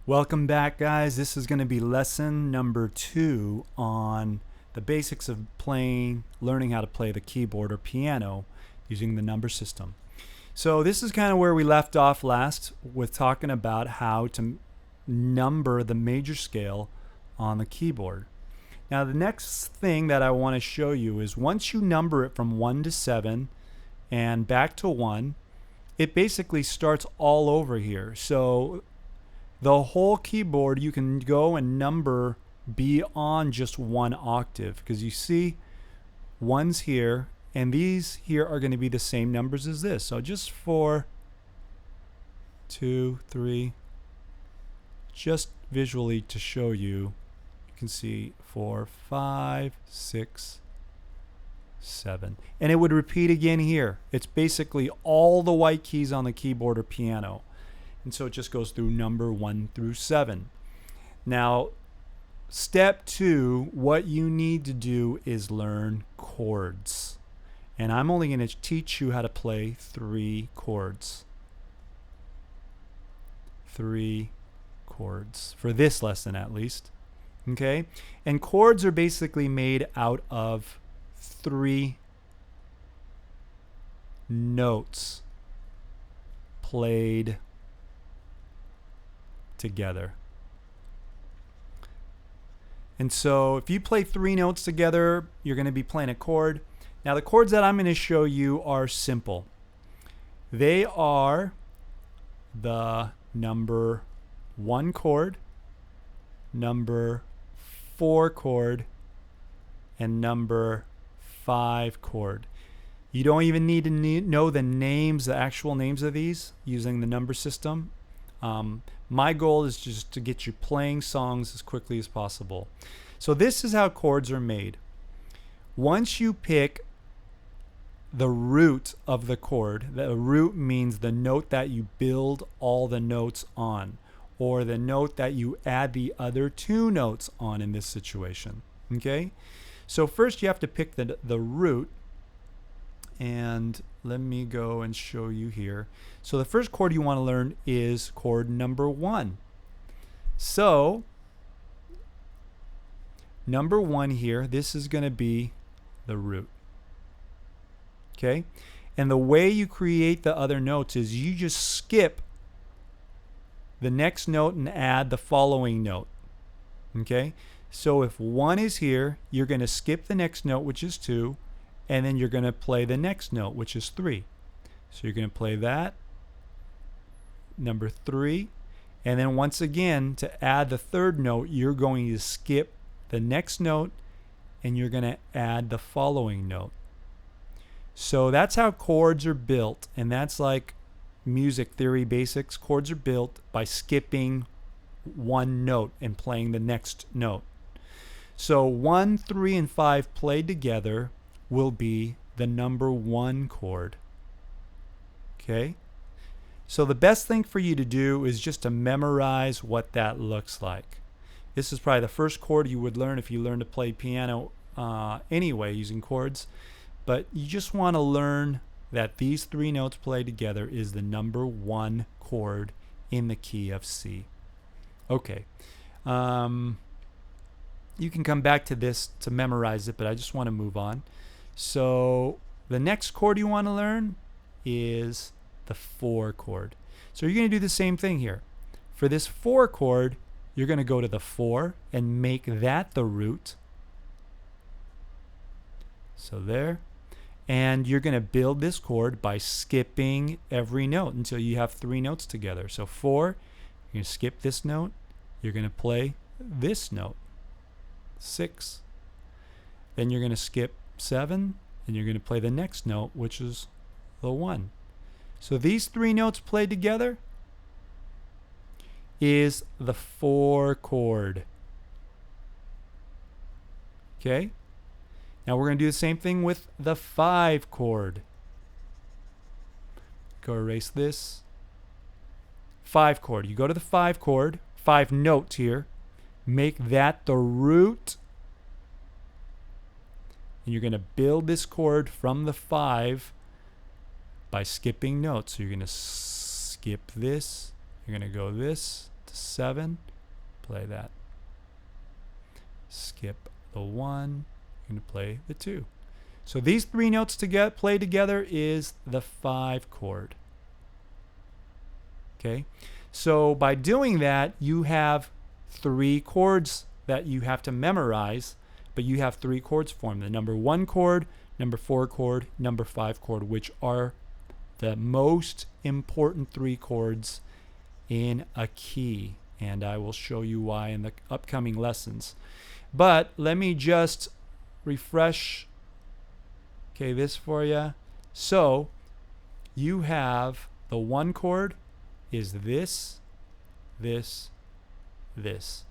Welcome back, guys. This is going to be lesson number 2 on the basics of learning how to play the keyboard or piano using the number system. So this is kind of where we left off last with talking about how to number the major scale on the keyboard. Now the next thing that I want to show you is once you number it from 1 to 7 and back to 1, it basically starts all over here. So the whole keyboard you can go and number beyond just one octave, because you see one's here and these here are going to be the same numbers as this. So just 4, 2, 3, just visually to show you, you can see 4, 5, 6, 7, and it would repeat again here. It's basically all the white keys on the keyboard or piano. And so it just goes through number 1 through 7. Now, step 2, what you need to do is learn chords. And I'm only going to teach you how to play 3 chords. 3 chords, for this lesson at least. Okay? And chords are basically made out of 3 notes played together. And so if you play 3 notes together, you're going to be playing a chord. Now the chords that I'm going to show you are simple. They are the number 1 chord, number 4 chord, and number 5 chord. You don't even need to know the names, the actual names of these using the number system. My goal is just to get you playing songs as quickly as possible. So this is how chords are made. Once you pick the root of the chord, the root means the note that you build all the notes on, or the note that you add the other 2 notes on in this situation. Okay? So first you have to pick the root, and let me go and show you here. So the first chord you want to learn is chord number 1. So number 1 here, this is going to be the root. Okay? And the way you create the other notes is you just skip the next note and add the following note. Okay? So if 1 is here, you're going to skip the next note, which is 2, and then you're going to play the next note, which is 3. So you're going to play that, number 3, and then once again, to add the third note, you're going to skip the next note and you're going to add the following note. So that's how chords are built, and that's like music theory basics. Chords are built by skipping one note and playing the next note. So 1, 3, and 5 played together will be the number 1 chord. Okay? So the best thing for you to do is just to memorize what that looks like. This is probably the first chord you would learn if you learn to play piano anyway using chords. But you just want to learn that these 3 notes played together is the number 1 chord in the key of C. Okay. You can come back to this to memorize it, but I just want to move on. So the next chord you want to learn is the 4 chord. So you're going to do the same thing here. For this 4 chord, you're going to go to the 4 and make that the root. So there. And you're going to build this chord by skipping every note until you have 3 notes together. So 4, you're going to skip this note. You're going to play this note. 6. Then you're going to skip 7, and you're going to play the next note, which is the 1. So these 3 notes played together is the 4 chord. Okay? Now we're going to do the same thing with the 5 chord. Go erase this. 5 chord. You go to the 5 chord, 5 notes here. Make that the root. And you're going to build this chord from the 5 by skipping notes. So you're going to skip this You're going to go this to 7, play that. Skip the 1, you're going to play the 2. So these 3 notes to play together is the 5 chord. Okay, so by doing that, you have 3 chords that you have to memorize, but you have 3 chords formed: the number 1 chord, number 4 chord, number 5 chord, which are the most important 3 chords in a key. And I will show you why in the upcoming lessons. But let me just refresh this for you. So you have the 1 chord is this, this, this.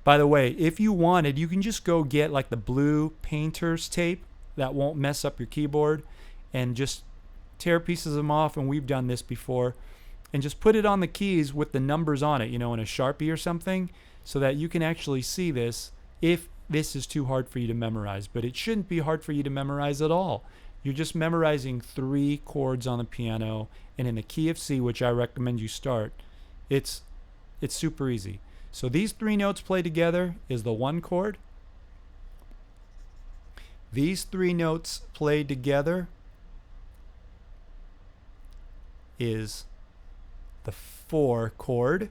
By the way, if you wanted, you can just go get like the blue painter's tape that won't mess up your keyboard and just tear pieces of them off, and we've done this before, and just put it on the keys with the numbers on it, you know, in a Sharpie or something, so that you can actually see this if this is too hard for you to memorize. But it shouldn't be hard for you to memorize at all. You're just memorizing 3 chords on the piano, and in the key of C, which I recommend you start, it's super easy. So these 3 notes played together is the 1 chord. These 3 notes played together is the 4 chord.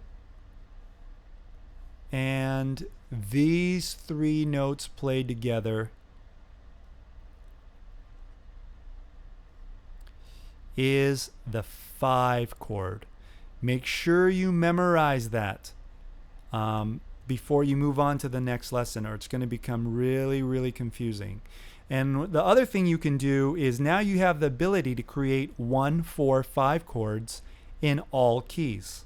And these 3 notes played together is the 5 chord. Make sure you memorize that before you move on to the next lesson, or it's going to become really, really confusing. And the other thing you can do is now you have the ability to create 1, 4, 5 chords in all keys.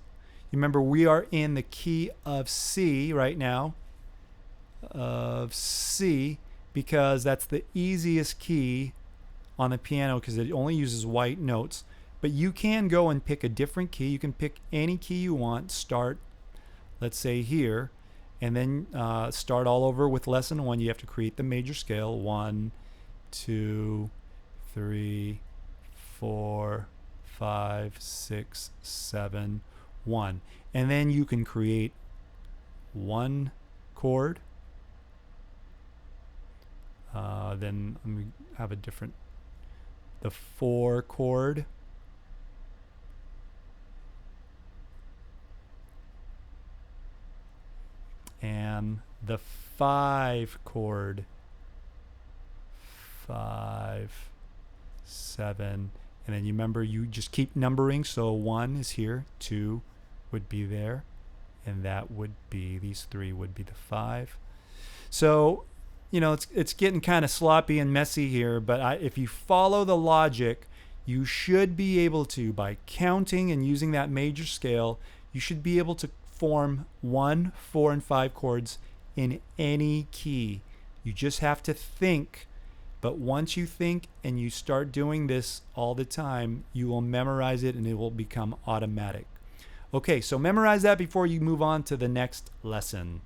You remember we are in the key of C right now, of C, because that's the easiest key on the piano because it only uses white notes. But you can go and pick a different key. You can pick any key you want. Start, let's say here, and then start all over with lesson 1. You have to create the major scale. 1, 2, 3, 4, 5, 6, 7, 1. And then you can create 1 chord. Then let me have a different, the 4 chord. And the 5 chord. 5, 7, and then you remember you just keep numbering. So 1 is here, 2 would be there, and that would be, these 3 would be the 5. So you know it's getting kind of sloppy and messy here, but if you follow the logic, you should be able to, by counting and using that major scale, you should be able to form 1, 4, and 5 chords in any key. You just have to think. But once you think and you start doing this all the time, you will memorize it and it will become automatic. Okay, so memorize that before you move on to the next lesson.